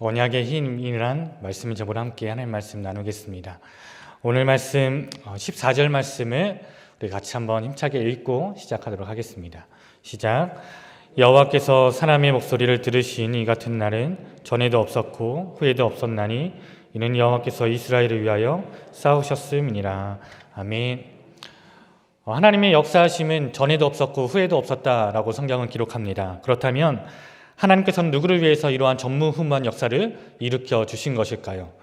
언약의 힘이란 말씀을 저보다 함께 하나님 말씀 나누겠습니다. 오늘 말씀 14절 말씀을 우리 같이 한번 힘차게 읽고 시작하도록 하겠습니다. 시작. 여호와께서 사람의 목소리를 들으신 이 같은 날은 전에도 없었고 후에도 없었나니 이는 여호와께서 이스라엘을 위하여 싸우셨음이니라. 아멘. 하나님의 역사하심은 전에도 없었고 후에도 없었다라고 성경은 기록합니다. 그렇다면 하나님께서는 누구를 위해서 이러한 전무후무한 역사를 일으켜 주신 것일까요?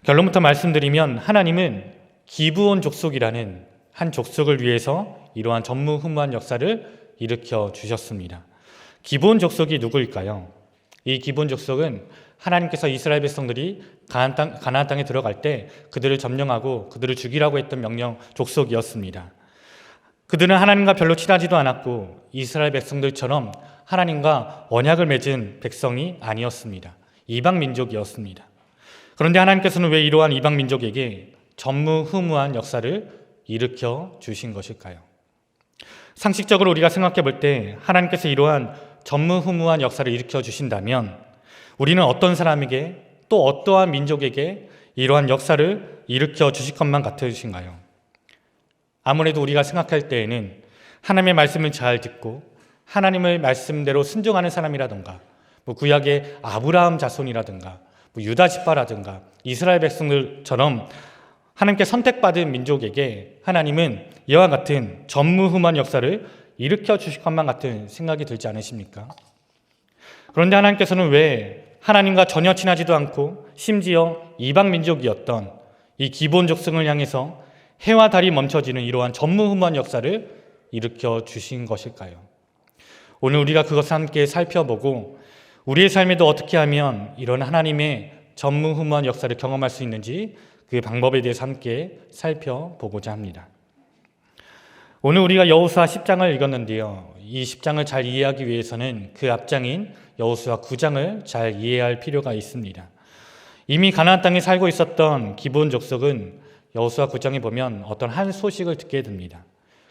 결론부터 말씀드리면 하나님은 기브온 족속이라는 한 족속을 위해서 이러한 전무후무한 역사를 일으켜 주셨습니다. 기브온 족속이 누구일까요? 이 기브온 족속은 하나님께서 이스라엘 백성들이 가나안 땅에 들어갈 때 그들을 점령하고 그들을 죽이라고 했던 명령 족속이었습니다. 그들은 하나님과 별로 친하지도 않았고 이스라엘 백성들처럼 하나님과 언약을 맺은 백성이 아니었습니다. 이방 민족이었습니다. 그런데 하나님께서는 왜 이러한 이방 민족에게 전무후무한 역사를 일으켜 주신 것일까요? 상식적으로 우리가 생각해 볼 때 하나님께서 이러한 전무후무한 역사를 일으켜 주신다면 우리는 어떤 사람에게 또 어떠한 민족에게 이러한 역사를 일으켜 주실 것만 같으신가요? 아무래도 우리가 생각할 때에는 하나님의 말씀을 잘 듣고 하나님의 말씀대로 순종하는 사람이라든가 구약의 아브라함 자손이라든가 유다 지파라든가 이스라엘 백성들처럼 하나님께 선택받은 민족에게 하나님은 이와 같은 전무후무한 역사를 일으켜 주실 것만 같은 생각이 들지 않으십니까? 그런데 하나님께서는 왜 하나님과 전혀 친하지도 않고 심지어 이방 민족이었던 이 기브온 족속을 향해서 해와 달이 멈춰지는 이러한 전무후무한 역사를 일으켜 주신 것일까요? 오늘 우리가 그것을 함께 살펴보고 우리의 삶에도 어떻게 하면 이런 하나님의 전무후무한 역사를 경험할 수 있는지 그 방법에 대해서 함께 살펴보고자 합니다. 오늘 우리가 여호수아 10장을 읽었는데요. 이 10장을 잘 이해하기 위해서는 그 앞장인 여호수아 9장을 잘 이해할 필요가 있습니다. 이미 가나안 땅에 살고 있었던 기브온 족속은 여호수아 9장에 보면 어떤 한 소식을 듣게 됩니다.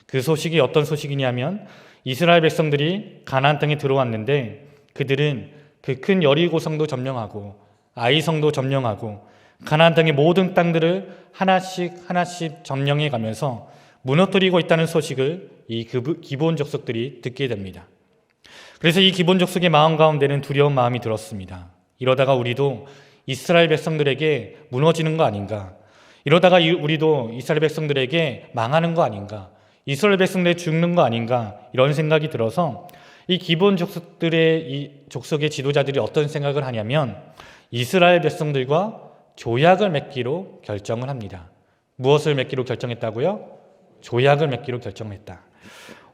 그 소식이 어떤 소식이냐면 이스라엘 백성들이 가나안 땅에 들어왔는데 그들은 그 큰 여리고성도 점령하고 아이성도 점령하고 가나안 땅의 모든 땅들을 하나씩 점령해 가면서 무너뜨리고 있다는 소식을 이 기브온 족속들이 듣게 됩니다. 그래서 이 기브온 족속의 마음 가운데는 두려운 마음이 들었습니다. 이러다가 우리도 이스라엘 백성들에게 무너지는 거 아닌가? 이러다가 우리도 이스라엘 백성들에게 망하는 거 아닌가? 이스라엘 백성들이 죽는 거 아닌가? 이런 생각이 들어서 이 기브온 족속들의 이 족속의 지도자들이 어떤 생각을 하냐면 이스라엘 백성들과 조약을 맺기로 결정을 합니다. 무엇을 맺기로 결정했다고요? 조약을 맺기로 결정했다.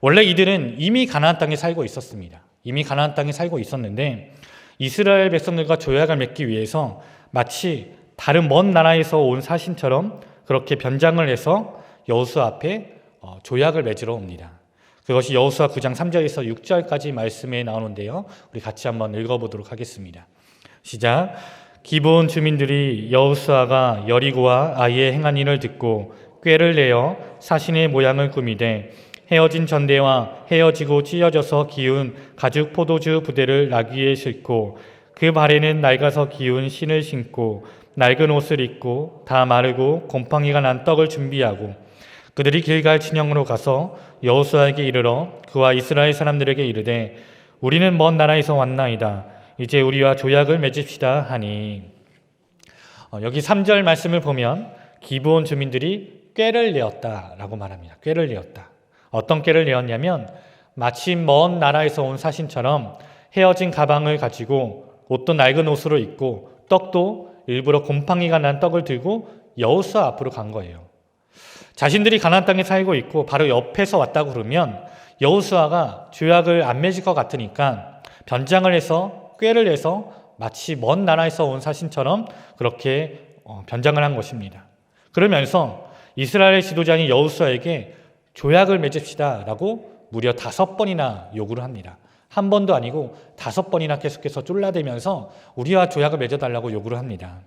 원래 이들은 이미 가나안 땅에 살고 있었습니다. 이미 가나안 땅에 살고 있었는데 이스라엘 백성들과 조약을 맺기 위해서 마치 다른 먼 나라에서 온 사신처럼 그렇게 변장을 해서 여호수아 앞에 조약을 맺으러 옵니다. 그것이 여호수아 9장 3절에서 6절까지 말씀에 나오는데요. 우리 같이 한번 읽어보도록 하겠습니다. 시작. 기브온 주민들이 여호수아가 여리고와 아이의 행한 일을 듣고 꾀를 내어 사신의 모양을 꾸미되 헤어진 전대와 헤어지고 찢어져서 기운 가죽 포도주 부대를 나귀에 싣고 그 발에는 낡아서 기운 신을 신고 낡은 옷을 입고 다 마르고 곰팡이가 난 떡을 준비하고 그들이 길갈 진영으로 가서 여호수아에게 이르러 그와 이스라엘 사람들에게 이르되 우리는 먼 나라에서 왔나이다. 이제 우리와 조약을 맺읍시다 하니 여기 3절 말씀을 보면 기브온 주민들이 꾀를 내었다라고 말합니다. 꾀를 내었다. 어떤 꾀를 내었냐면 마치 먼 나라에서 온 사신처럼 헤어진 가방을 가지고 옷도 낡은 옷으로 입고 떡도 일부러 곰팡이가 난 떡을 들고 여호수아 앞으로 간 거예요. 자신들이 가나안 땅에 살고 있고 바로 옆에서 왔다고 그러면 여호수아가 조약을 안 맺을 것 같으니까 변장을 해서 꾀를 내서 마치 먼 나라에서 온 사신처럼 그렇게 변장을 한 것입니다. 그러면서 이스라엘 지도자인 여호수아에게 조약을 맺읍시다 라고 무려 5번이나 요구를 합니다. 한 번도 아니고 5번이나 계속해서 쫄라대면서 우리와 조약을 맺어달라고 요구를 합니다.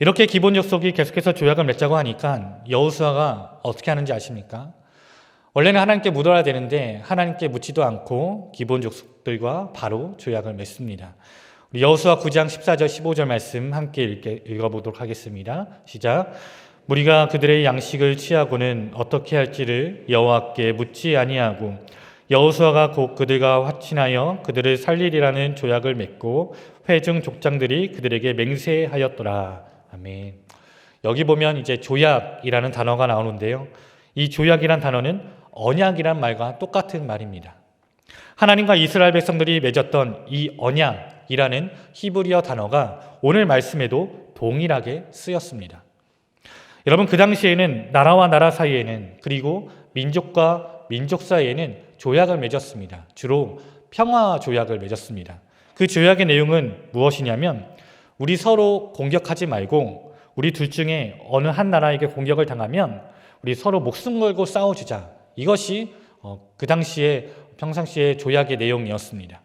이렇게 기브온 족속이 계속해서 조약을 맺자고 하니까 여호수아가 어떻게 하는지 아십니까? 원래는 하나님께 묻어야 되는데 하나님께 묻지도 않고 기브온 족속들과 바로 조약을 맺습니다. 우리 여호수아 9장 14절 15절 말씀 함께 읽어보도록 하겠습니다. 시작. 무리가 그들의 양식을 취하고는 어떻게 할지를 여호와께 묻지 아니하고 여호수아가 곧 그들과 화친하여 그들을 살리리라는 조약을 맺고 회중 족장들이 그들에게 맹세하였더라. 아멘. 여기 보면 이제 조약이라는 단어가 나오는데요. 이 조약이란 단어는 언약이란 말과 똑같은 말입니다. 하나님과 이스라엘 백성들이 맺었던 이 언약이라는 히브리어 단어가 오늘 말씀에도 동일하게 쓰였습니다. 여러분, 그 당시에는 나라와 나라 사이에는 그리고 민족과 민족 사이에는 조약을 맺었습니다. 주로 평화 조약을 맺었습니다. 그 조약의 내용은 무엇이냐면 우리 서로 공격하지 말고 우리 둘 중에 어느 한 나라에게 공격을 당하면 우리 서로 목숨 걸고 싸워주자. 이것이 그 당시에 평상시의 조약의 내용이었습니다.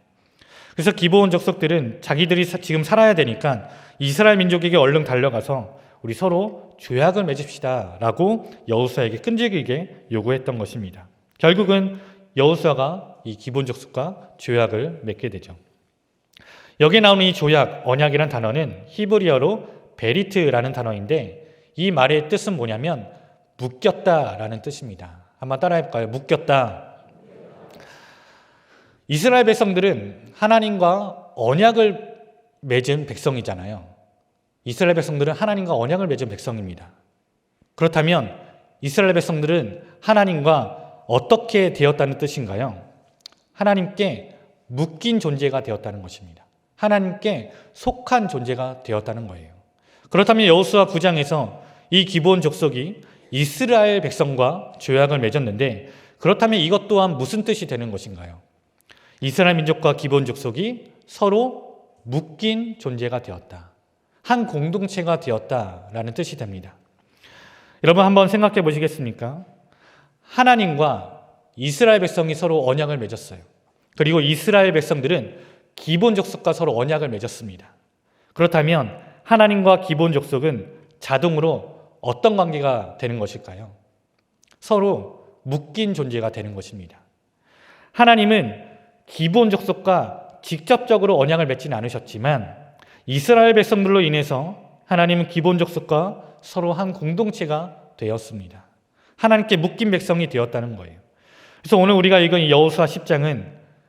그래서 기브온 족속들은 자기들이 지금 살아야 되니까 이스라엘 민족에게 얼른 달려가서 우리 서로 조약을 맺읍시다 라고 여호수아에게 끈질기게 요구했던 것입니다. 결국은 여호수아가 이 기브온 족속과 조약을 맺게 되죠. 여기에 나오는 이 조약, 언약이라는 단어는 히브리어로 베리트라는 단어인데 이 말의 뜻은 뭐냐면 묶였다라는 뜻입니다. 한번 따라해볼까요? 묶였다. 이스라엘 백성들은 하나님과 언약을 맺은 백성이잖아요. 이스라엘 백성들은 하나님과 언약을 맺은 백성입니다. 그렇다면 이스라엘 백성들은 하나님과 어떻게 되었다는 뜻인가요? 하나님께 묶인 존재가 되었다는 것입니다. 하나님께 속한 존재가 되었다는 거예요. 그렇다면 여호수아 9장에서 이 기브온 족속이 이스라엘 백성과 조약을 맺었는데 그렇다면 이것 또한 무슨 뜻이 되는 것인가요? 이스라엘 민족과 기브온 족속이 서로 묶인 존재가 되었다. 한 공동체가 되었다라는 뜻이 됩니다. 여러분 한번 생각해 보시겠습니까? 하나님과 이스라엘 백성이 서로 언약을 맺었어요. 그리고 이스라엘 백성들은 기브온 족속과 서로 언약을 맺었습니다. 그렇다면 하나님과 기브온 족속은 자동으로 어떤 관계가 되는 것일까요? 서로 묶인 존재가 되는 것입니다. 하나님은 기브온 족속과 직접적으로 언약을 맺지는 않으셨지만 이스라엘 백성들로 인해서 하나님은 기브온 족속과 서로 한 공동체가 되었습니다. 하나님께 묶인 백성이 되었다는 거예요. 그래서 오늘 우리가 읽은 이 여호수아 10장은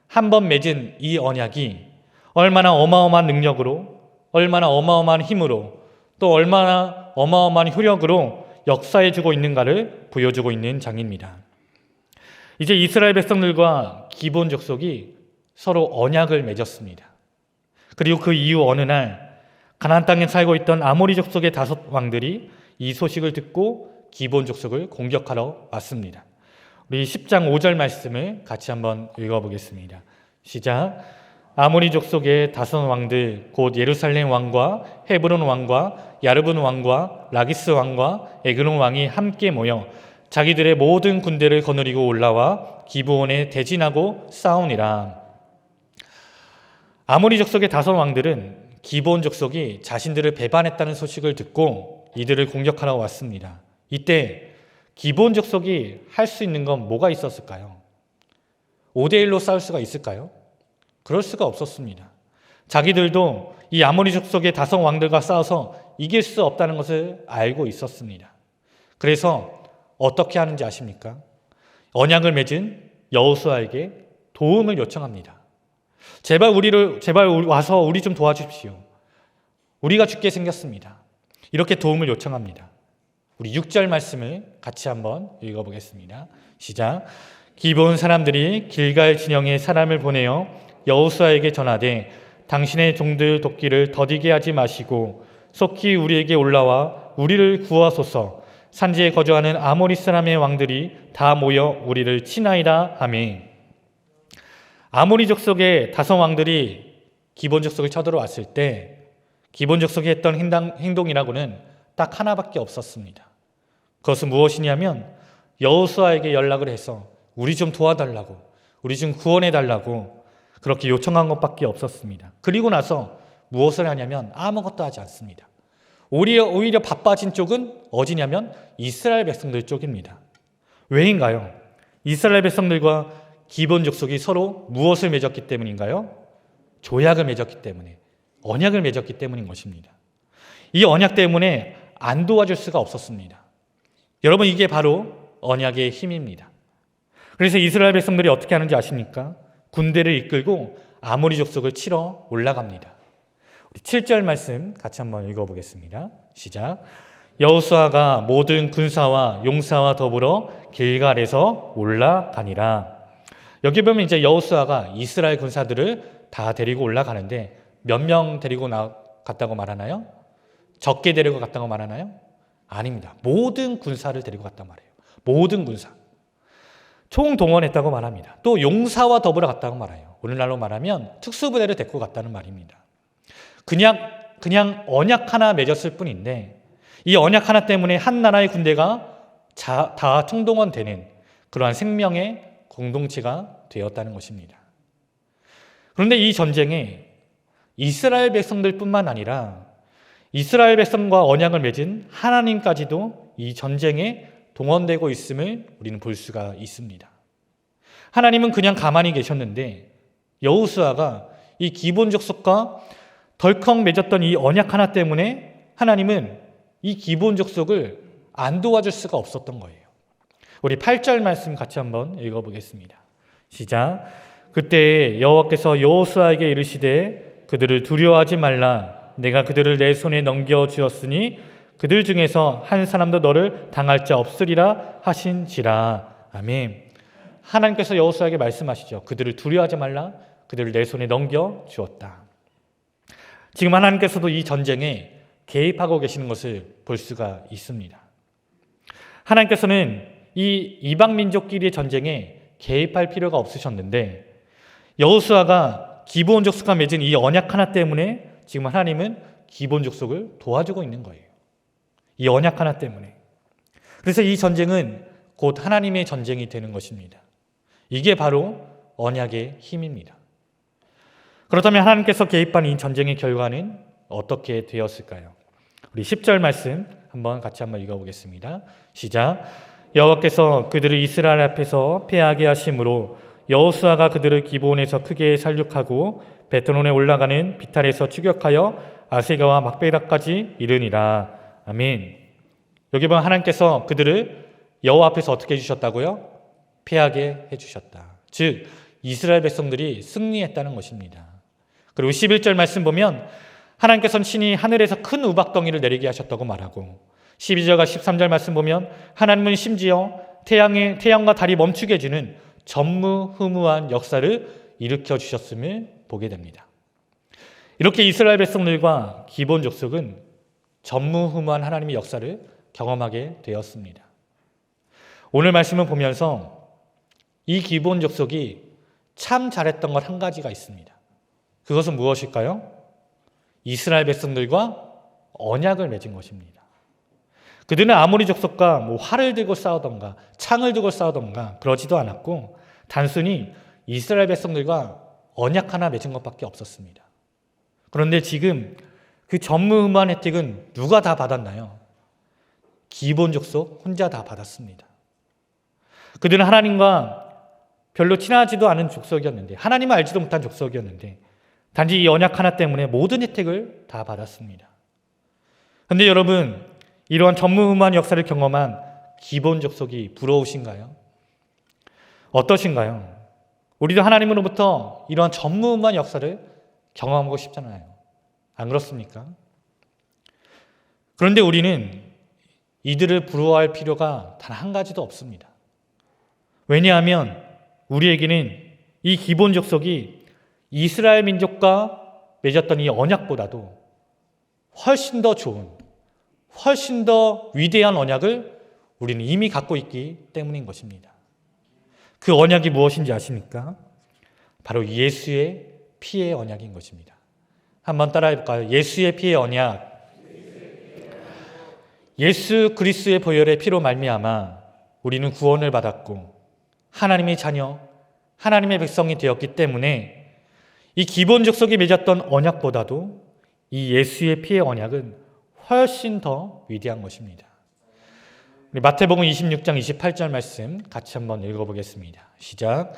한 번 맺은 이 언약이 얼마나 어마어마한 능력으로, 얼마나 어마어마한 힘으로, 또 얼마나 어마어마한 효력으로 역사해주고 있는가를 보여주고 있는 장입니다. 이제 이스라엘 백성들과 기브온 족속이 서로 언약을 맺었습니다. 그리고 그 이후 어느 날 가나안 땅에 살고 있던 아모리 족속의 5 왕들이 이 소식을 듣고 기브온 족속을 공격하러 왔습니다. 우리 10장 5절 말씀을 같이 한번 읽어보겠습니다. 시작. 아모리 족속의 5 왕들 곧 예루살렘 왕과 헤브론 왕과 야르분 왕과 라기스 왕과 에그론 왕이 함께 모여 자기들의 모든 군대를 거느리고 올라와 기브온에 대진하고 싸우니라. 아모리 족속의 5 왕들은 기브온 족속이 자신들을 배반했다는 소식을 듣고 이들을 공격하러 왔습니다. 이때 기브온 족속이 할 수 있는 건 뭐가 있었을까요? 5대1로 싸울 수가 있을까요? 그럴 수가 없었습니다. 자기들도 이 아모리 족속의 5 왕들과 싸워서 이길 수 없다는 것을 알고 있었습니다. 그래서 어떻게 하는지 아십니까? 언약을 맺은 여호수아에게 도움을 요청합니다. 제발 와서 우리 좀 도와주십시오. 우리가 죽게 생겼습니다. 이렇게 도움을 요청합니다. 우리 6절 말씀을 같이 한번 읽어보겠습니다. 시작. 기브온 사람들이 길갈 진영에 사람을 보내어 여호수아에게 전하되 당신의 종들 돕기를 더디게 하지 마시고 속히 우리에게 올라와 우리를 구하소서. 산지에 거주하는 아모리 사람의 왕들이 다 모여 우리를 치나이다 하며. 아모리 족속의 5 왕들이 기브온 족속을 쳐들어왔을 때 기브온 족속이 했던 행동이라고는 딱 하나밖에 없었습니다. 그것은 무엇이냐면 여호수아에게 연락을 해서 우리 좀 도와달라고, 우리 좀 구원해달라고 그렇게 요청한 것밖에 없었습니다. 그리고 나서 무엇을 하냐면 아무것도 하지 않습니다. 오히려 바빠진 쪽은 어디냐면 이스라엘 백성들 쪽입니다. 왜인가요? 이스라엘 백성들과 기브온 족속이 서로 무엇을 맺었기 때문인가요? 조약을 맺었기 때문에. 언약을 맺었기 때문인 것입니다. 이 언약 때문에 안 도와줄 수가 없었습니다. 여러분, 이게 바로 언약의 힘입니다. 그래서 이스라엘 백성들이 어떻게 하는지 아십니까? 군대를 이끌고 아모리 족속을 치러 올라갑니다. 우리 7절 말씀 같이 한번 읽어보겠습니다. 시작. 여호수아가 모든 군사와 용사와 더불어 길갈에서 올라가니라. 여기 보면 이제 여호수아가 이스라엘 군사들을 다 데리고 올라가는데 몇 명 데리고 갔다고 말하나요? 적게 데리고 갔다고 말하나요? 아닙니다. 모든 군사를 데리고 갔단 말이에요. 모든 군사. 총동원했다고 말합니다. 또 용사와 더불어 갔다고 말해요. 오늘날로 말하면 특수부대를 데리고 갔다는 말입니다. 그냥 언약 하나 맺었을 뿐인데 이 언약 하나 때문에 한 나라의 군대가 다 총동원되는 그러한 생명의 공동체가 되었다는 것입니다. 그런데 이 전쟁에 이스라엘 백성들뿐만 아니라 이스라엘 백성과 언약을 맺은 하나님까지도 이 전쟁에 동원되고 있음을 우리는 볼 수가 있습니다. 하나님은 그냥 가만히 계셨는데 여호수아가 이 기본 족속과 덜컥 맺었던 이 언약 하나 때문에 하나님은 이 기본 족속을 안 도와줄 수가 없었던 거예요. 우리 8절 말씀 같이 한번 읽어보겠습니다. 시작. 그때 여호와께서 여호수아에게 이르시되 그들을 두려워하지 말라. 내가 그들을 내 손에 넘겨주었으니 그들 중에서 한 사람도 너를 당할 자 없으리라 하신지라. 아멘. 하나님께서 여호수아에게 말씀하시죠. 그들을 두려워하지 말라. 그들을 내 손에 넘겨주었다. 지금 하나님께서도 이 전쟁에 개입하고 계시는 것을 볼 수가 있습니다. 하나님께서는 이 이방 민족끼리의 전쟁에 개입할 필요가 없으셨는데 여호수아가 기브온 족속과 맺은 이 언약 하나 때문에 지금 하나님은 기브온 족속을 도와주고 있는 거예요. 이 언약 하나 때문에. 그래서 이 전쟁은 곧 하나님의 전쟁이 되는 것입니다. 이게 바로 언약의 힘입니다. 그렇다면 하나님께서 개입한 이 전쟁의 결과는 어떻게 되었을까요? 우리 10절 말씀 같이 한번 읽어보겠습니다. 시작. 여호와께서 그들을 이스라엘 앞에서 패하게 하심으로 여호수아가 그들을 기브온에서 크게 살육하고 베트논에 올라가는 비탈에서 추격하여 아세가와 막베다까지 이르니라. 아멘. 여기 보면 하나님께서 그들을 여호와 앞에서 어떻게 해주셨다고요? 패하게 해주셨다. 즉 이스라엘 백성들이 승리했다는 것입니다. 그리고 11절 말씀 보면 하나님께서는 친히 하늘에서 큰 우박덩이를 내리게 하셨다고 말하고 12절과 13절 말씀 보면 하나님은 심지어 태양과 달이 멈추게 해주는 전무후무한 역사를 일으켜 주셨음을 보게 됩니다. 이렇게 이스라엘 백성들과 기본 족속은 전무후무한 하나님의 역사를 경험하게 되었습니다. 오늘 말씀을 보면서 이 기본 족속이 참 잘했던 것 한 가지가 있습니다. 그것은 무엇일까요? 이스라엘 백성들과 언약을 맺은 것입니다. 그들은 아모리 족속과 활을 들고 싸우던가 창을 들고 싸우던가 그러지도 않았고 단순히 이스라엘 백성들과 언약 하나 맺은 것밖에 없었습니다. 그런데 지금 그 전무후무한 혜택은 누가 다 받았나요? 기본 족속 혼자 다 받았습니다. 그들은 하나님과 별로 친하지도 않은 족속이었는데 하나님을 알지도 못한 족속이었는데 단지 이 언약 하나 때문에 모든 혜택을 다 받았습니다. 그런데 여러분, 이러한 전무후무한 역사를 경험한 기본 족속이 부러우신가요? 어떠신가요? 우리도 하나님으로부터 이러한 전무후무한 역사를 경험하고 싶잖아요. 안 그렇습니까? 그런데 우리는 이들을 부러워할 필요가 단 한 가지도 없습니다. 왜냐하면 우리에게는 이 기본 족속이 이스라엘 민족과 맺었던 이 언약보다도 훨씬 더 좋은, 훨씬 더 위대한 언약을 우리는 이미 갖고 있기 때문인 것입니다. 그 언약이 무엇인지 아십니까? 바로 예수의 피의 언약인 것입니다. 한번 따라해 볼까요? 예수의 피의 언약. 예수 그리스도의 보혈의 피로 말미암아 우리는 구원을 받았고 하나님의 자녀, 하나님의 백성이 되었기 때문에 이 기본 족속이 맺었던 언약보다도 이 예수의 피의 언약은 훨씬 더 위대한 것입니다. 우리 마태복음 26장 28절 말씀 같이 한번 읽어보겠습니다. 시작.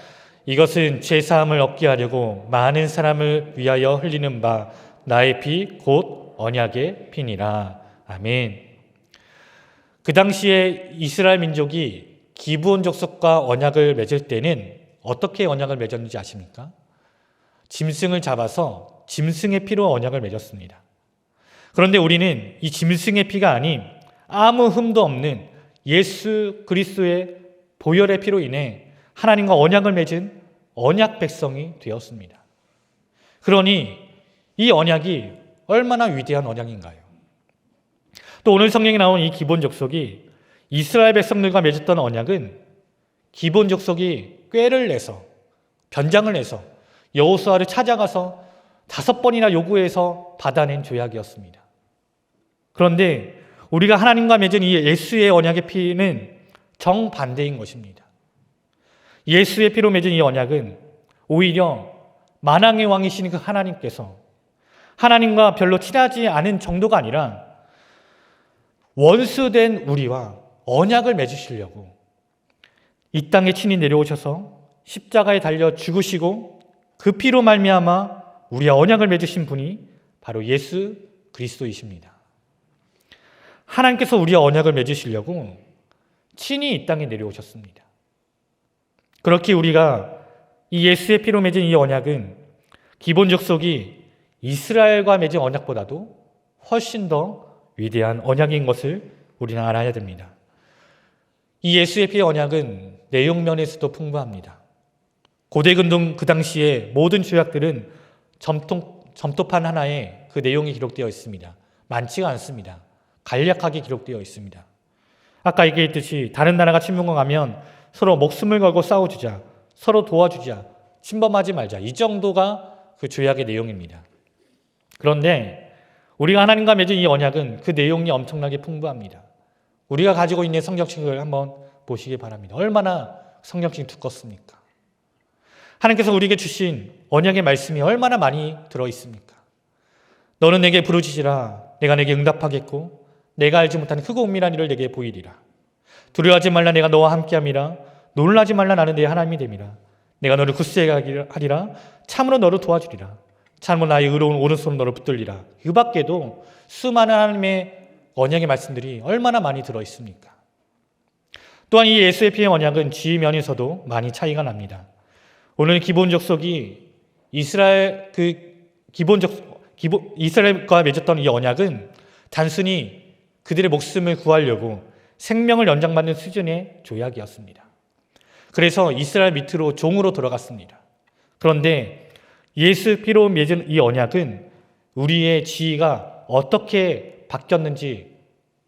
이것은 죄사함을 얻게 하려고 많은 사람을 위하여 흘리는 바 나의 피 곧 언약의 피니라. 아멘. 그 당시에 이스라엘 민족이 기브온 족속과 언약을 맺을 때는 어떻게 언약을 맺었는지 아십니까? 짐승을 잡아서 짐승의 피로 언약을 맺었습니다. 그런데 우리는 이 짐승의 피가 아닌 아무 흠도 없는 예수 그리스도의 보혈의 피로 인해 하나님과 언약을 맺은 언약 백성이 되었습니다. 그러니 이 언약이 얼마나 위대한 언약인가요? 또 오늘 성경에 나온 이 기브온 족속이 이스라엘 백성들과 맺었던 언약은 기브온 족속이 꾀를 내서 변장을 내서 여호수아를 찾아가서 5번이나 요구해서 받아낸 조약이었습니다. 그런데 우리가 하나님과 맺은 이 예수의 언약의 피는 정반대인 것입니다. 예수의 피로 맺은 이 언약은 오히려 만왕의 왕이신 그 하나님께서 하나님과 별로 친하지 않은 정도가 아니라 원수된 우리와 언약을 맺으시려고 이 땅에 친히 내려오셔서 십자가에 달려 죽으시고 그 피로 말미암아 우리와 언약을 맺으신 분이 바로 예수 그리스도이십니다. 하나님께서 우리와 언약을 맺으시려고 친히 이 땅에 내려오셨습니다. 그렇게 우리가 이 예수의 피로 맺은 이 언약은 기브온 족속이 이스라엘과 맺은 언약보다도 훨씬 더 위대한 언약인 것을 우리는 알아야 됩니다. 이 예수의 피의 언약은 내용 면에서도 풍부합니다. 고대 근동 그 당시에 모든 조약들은 점토판 하나에 그 내용이 기록되어 있습니다. 많지가 않습니다. 간략하게 기록되어 있습니다. 아까 얘기했듯이 다른 나라가 침공하면 서로 목숨을 걸고 싸워주자, 서로 도와주자, 침범하지 말자, 이 정도가 그 조약의 내용입니다. 그런데 우리가 하나님과 맺은 이 언약은 그 내용이 엄청나게 풍부합니다. 우리가 가지고 있는 성경책을 한번 보시기 바랍니다. 얼마나 성경책이 두껍습니까? 하나님께서 우리에게 주신 언약의 말씀이 얼마나 많이 들어있습니까? 너는 내게 부르짖으라. 내가 내게 응답하겠고 내가 알지 못하는 크고 은밀한 일을 내게 보이리라. 두려워하지 말라. 내가 너와 함께함이라. 놀라지 말라. 나는 내 하나님이 됨이라. 내가 너를 굳세게 하리라. 참으로 너를 도와주리라. 참으로 나의 의로운 오른손으로 너를 붙들리라. 그 밖에도 수많은 하나님의 언약의 말씀들이 얼마나 많이 들어있습니까? 또한 이 예수의 피의 언약은 지위 면에서도 많이 차이가 납니다. 오늘 기브온 족속이 이스라엘과 맺었던 이 언약은 단순히 그들의 목숨을 구하려고 생명을 연장받는 수준의 조약이었습니다. 그래서 이스라엘 밑으로 종으로 들어갔습니다. 그런데 예수 피로 맺은 이 언약은 우리의 지위가 어떻게 바뀌었는지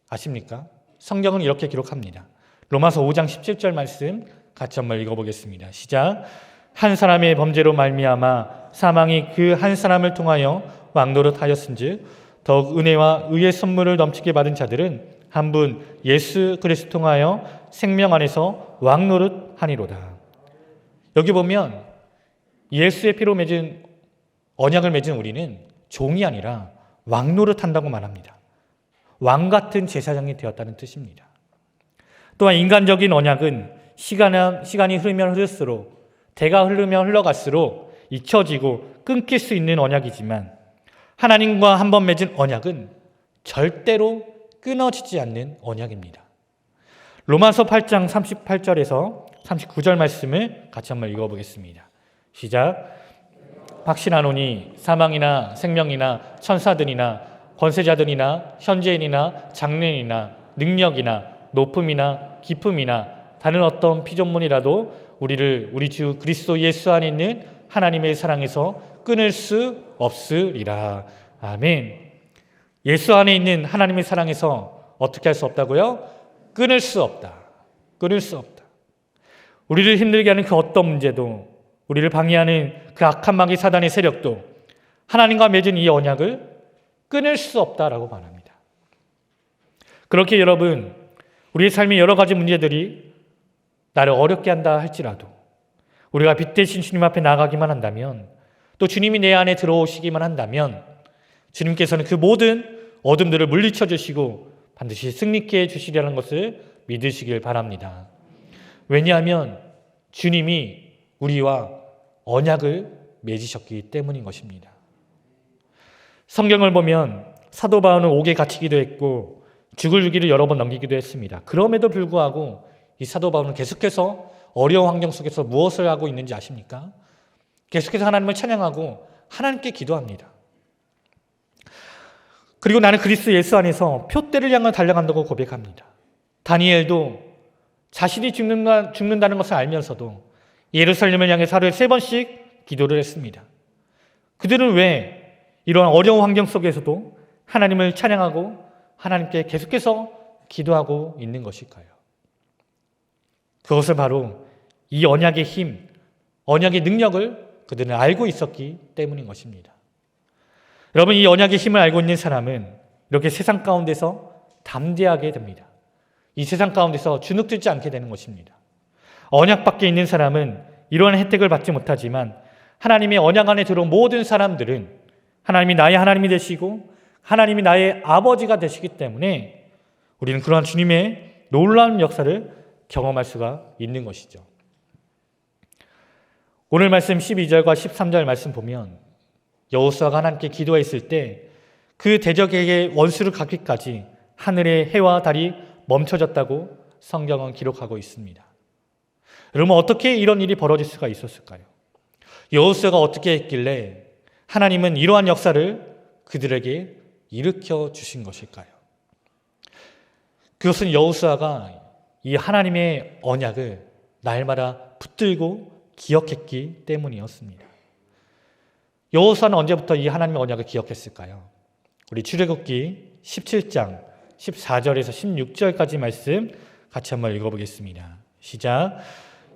아십니까? 성경은 이렇게 기록합니다. 로마서 5장 17절 말씀 같이 한번 읽어보겠습니다. 시작. 한 사람의 범죄로 말미암아 사망이 그 한 사람을 통하여 왕노릇하였은즉 더욱 은혜와 의의 선물을 넘치게 받은 자들은 한 분 예수 그리스도 통하여 생명 안에서 왕노릇하니로다. 여기 보면 예수의 피로 맺은 언약을 맺은 우리는 종이 아니라 왕노릇한다고 말합니다. 왕 같은 제사장이 되었다는 뜻입니다. 또한 인간적인 언약은 시간이 흐르면 흐를수록 대가 흐르면 흘러갈수록 잊혀지고 끊길 수 있는 언약이지만 하나님과 한번 맺은 언약은 절대로 끊어지지 않는 언약입니다. 로마서 8장 38절에서 39절 말씀을 같이 한번 읽어보겠습니다. 시작. 확신하노니 사망이나 생명이나 천사들이나 권세자들이나 현재인이나 장래인이나 능력이나 높음이나 깊음이나 다른 어떤 피조물이라도 우리를 우리 주 그리스도 예수 안에 있는 하나님의 사랑에서 끊을 수 없으리라. 아멘. 예수 안에 있는 하나님의 사랑에서 어떻게 할 수 없다고요? 끊을 수 없다. 끊을 수 없다. 우리를 힘들게 하는 그 어떤 문제도, 우리를 방해하는 그 악한 마귀 사단의 세력도 하나님과 맺은 이 언약을 끊을 수 없다라고 말합니다. 그렇게 여러분, 우리의 삶의 여러 가지 문제들이 나를 어렵게 한다 할지라도 우리가 빛 대신 주님 앞에 나가기만 한다면, 또 주님이 내 안에 들어오시기만 한다면 주님께서는 그 모든 어둠들을 물리쳐 주시고 반드시 승리케 해주시리라는 것을 믿으시길 바랍니다. 왜냐하면 주님이 우리와 언약을 맺으셨기 때문인 것입니다. 성경을 보면 사도 바울은 옥에 갇히기도 했고 죽을 위기를 여러 번 넘기기도 했습니다. 그럼에도 불구하고 이 사도 바울은 계속해서 어려운 환경 속에서 무엇을 하고 있는지 아십니까? 계속해서 하나님을 찬양하고 하나님께 기도합니다. 그리고 나는 그리스도 예수 안에서 표대를 향해 달려간다고 고백합니다. 다니엘도 자신이 죽는다는 것을 알면서도 예루살렘을 향해 하루에 3번씩 기도를 했습니다. 그들은 왜 이러한 어려운 환경 속에서도 하나님을 찬양하고 하나님께 계속해서 기도하고 있는 것일까요? 그것을 바로 이 언약의 힘, 언약의 능력을 그들은 알고 있었기 때문인 것입니다. 여러분, 이 언약의 힘을 알고 있는 사람은 이렇게 세상 가운데서 담대하게 됩니다. 이 세상 가운데서 주눅들지 않게 되는 것입니다. 언약 밖에 있는 사람은 이러한 혜택을 받지 못하지만 하나님의 언약 안에 들어온 모든 사람들은 하나님이 나의 하나님이 되시고 하나님이 나의 아버지가 되시기 때문에 우리는 그러한 주님의 놀라운 역사를 경험할 수가 있는 것이죠. 오늘 말씀 12절과 13절 말씀 보면 여호수아가 하나님께 기도했을 때 그 대적에게 원수를 갚기까지 하늘의 해와 달이 멈춰졌다고 성경은 기록하고 있습니다. 여러분, 어떻게 이런 일이 벌어질 수가 있었을까요? 여호수아가 어떻게 했길래 하나님은 이러한 역사를 그들에게 일으켜 주신 것일까요? 그것은 여호수아가 이 하나님의 언약을 날마다 붙들고 기억했기 때문이었습니다. 여호수아는 언제부터 이 하나님의 언약을 기억했을까요? 우리 출애굽기 17장 14절에서 16절까지 말씀 같이 한번 읽어보겠습니다. 시작.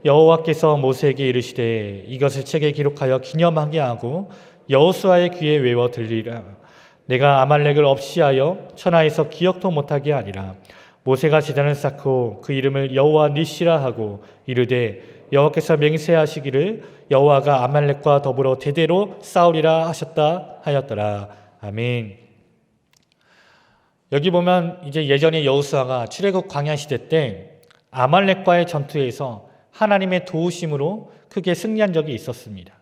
여호와께서 모세에게 이르시되 이것을 책에 기록하여 기념하게 하고 여호수아의 귀에 외워 들리라. 내가 아말렉을 없이하여 천하에서 기억도 못하게 하리라. 모세가 제단을 쌓고 그 이름을 여호와 니시라 하고 이르되 여호와께서 맹세하시기를 여호와가 아말렉과 더불어 대대로 싸우리라 하셨다 하였더라. 아멘. 여기 보면 이제 예전에 여호수아가 출애굽 광야 시대 때 아말렉과의 전투에서 하나님의 도우심으로 크게 승리한 적이 있었습니다.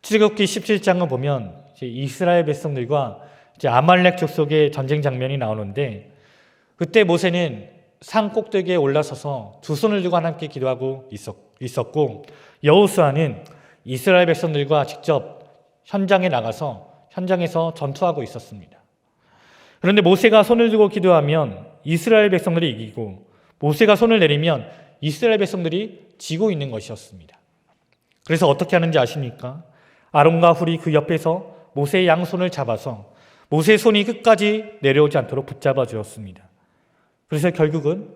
출애굽기 17장을 보면 이제 이스라엘 백성들과 이제 아말렉 족속의 전쟁 장면이 나오는데 그때 모세는 산 꼭대기에 올라서서 두 손을 들고 하나님께 기도하고 있었고 여호수아는 이스라엘 백성들과 직접 현장에 나가서 현장에서 전투하고 있었습니다. 그런데 모세가 손을 들고 기도하면 이스라엘 백성들이 이기고 모세가 손을 내리면 이스라엘 백성들이 지고 있는 것이었습니다. 그래서 어떻게 하는지 아십니까? 아론과 훌이 그 옆에서 모세의 양손을 잡아서 모세의 손이 끝까지 내려오지 않도록 붙잡아 주었습니다. 그래서 결국은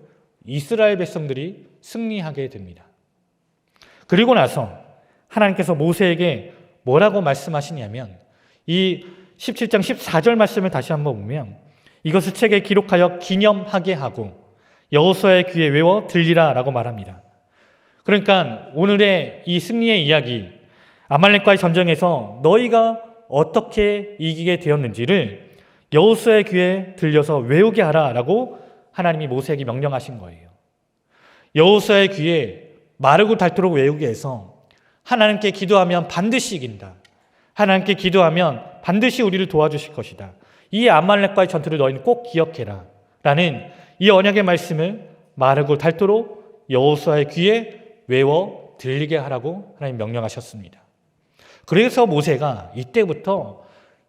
이스라엘 백성들이 승리하게 됩니다. 그리고 나서 하나님께서 모세에게 뭐라고 말씀하시냐면 이 17장 14절 말씀을 다시 한번 보면 이것을 책에 기록하여 기념하게 하고 여호수아의 귀에 외워 들리라 라고 말합니다. 그러니까 오늘의 이 승리의 이야기, 아말렉과의 전쟁에서 너희가 어떻게 이기게 되었는지를 여호수아의 귀에 들려서 외우게 하라 라고 하나님이 모세에게 명령하신 거예요. 여호수아의 귀에 마르고 닳도록 외우게 해서 하나님께 기도하면 반드시 이긴다. 하나님께 기도하면 반드시 우리를 도와주실 것이다. 이 아말렉과의 전투를 너희는 꼭 기억해라 라는 이 언약의 말씀을 마르고 닳도록 여호수아의 귀에 외워 들리게 하라고 하나님 명령하셨습니다. 그래서 모세가 이때부터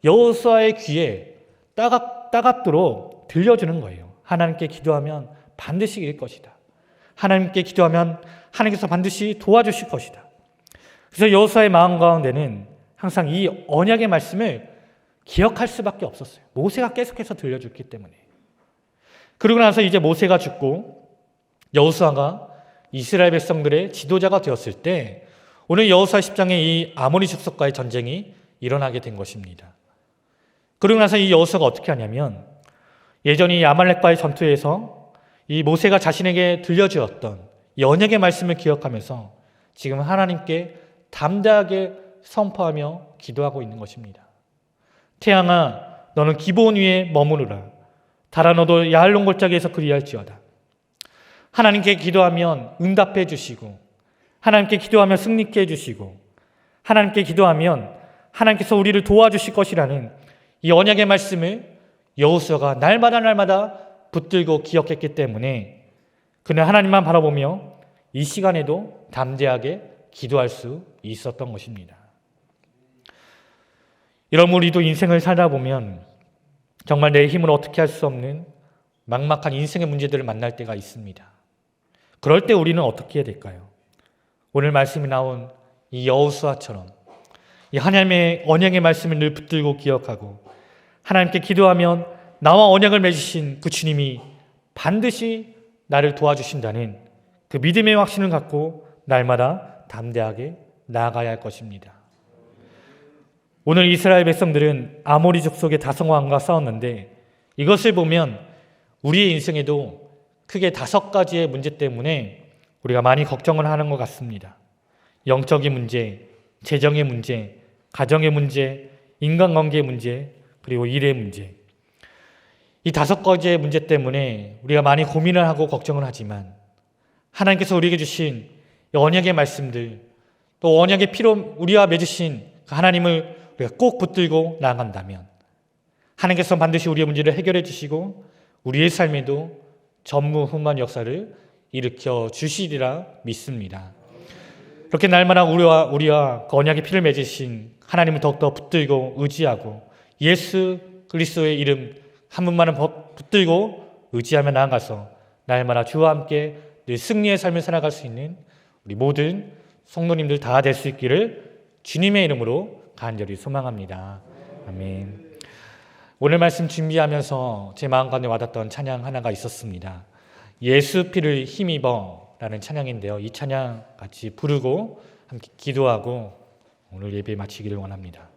여호수아의 귀에 따갑도록 들려주는 거예요. 하나님께 기도하면 반드시 이길 것이다. 하나님께 기도하면 하나님께서 반드시 도와주실 것이다. 그래서 여호수아의 마음 가운데는 항상 이 언약의 말씀을 기억할 수밖에 없었어요. 모세가 계속해서 들려줬기 때문에. 그러고 나서 이제 모세가 죽고 여호수아가 이스라엘 백성들의 지도자가 되었을 때 오늘 여호수아 10장에 이 아모리 족속과의 전쟁이 일어나게 된 것입니다. 그러고 나서 이 여호수아가 어떻게 하냐면 예전에 이 아말렉과의 전투에서 이 모세가 자신에게 들려주었던 이 언약의 말씀을 기억하면서 지금 하나님께 담대하게 선포하며 기도하고 있는 것입니다. 태양아, 너는 기브온 위에 머무르라. 달아 너도 야할론 골짜기에서 그리할지어다. 하나님께 기도하면 응답해 주시고 하나님께 기도하면 승리케 해주시고 하나님께 기도하면 하나님께서 우리를 도와주실 것이라는 이 언약의 말씀을 여호수아가 날마다 붙들고 기억했기 때문에 그는 하나님만 바라보며 이 시간에도 담대하게 기도할 수 있었던 것입니다. 이런 우리도 인생을 살다 보면 정말 내 힘으로 어떻게 할 수 없는 막막한 인생의 문제들을 만날 때가 있습니다. 그럴 때 우리는 어떻게 해야 될까요? 오늘 말씀이 나온 이 여호수아처럼 이 하나님의 언약의 말씀을 늘 붙들고 기억하고 하나님께 기도하면 나와 언약을 맺으신 그 주님이 반드시 나를 도와주신다는 그 믿음의 확신을 갖고 날마다 담대하게 나아가야 할 것입니다. 오늘 이스라엘 백성들은 아모리 족속의 다성왕과 싸웠는데 이것을 보면 우리의 인생에도 크게 5가지의 문제 때문에 우리가 많이 걱정을 하는 것 같습니다. 영적인 문제, 재정의 문제, 가정의 문제, 인간관계의 문제, 그리고 일의 문제. 이 5가지의 문제 때문에 우리가 많이 고민을 하고 걱정을 하지만 하나님께서 우리에게 주신 언약의 말씀들, 또 언약의 피로 우리와 맺으신 하나님을 우리가 꼭 붙들고 나아간다면 하나님께서 반드시 우리의 문제를 해결해 주시고 우리의 삶에도 전무후무한 역사를 일으켜 주시리라 믿습니다. 그렇게 날마다 우리와 그 언약의 피를 맺으신 하나님을 더욱더 붙들고 의지하고 예수 그리스도의 이름 한 분만을 붙들고 의지하며 나아가서 날마다 주와 함께 늘 승리의 삶을 살아갈 수 있는 우리 모든 성도님들 다 될 수 있기를 주님의 이름으로 간절히 소망합니다. 아멘. 오늘 말씀 준비하면서 제 마음 가운데 와닿던 찬양 하나가 있었습니다. 예수 피를 힘입어 라는 찬양인데요. 이 찬양 같이 부르고 함께 기도하고 오늘 예배 마치기를 원합니다.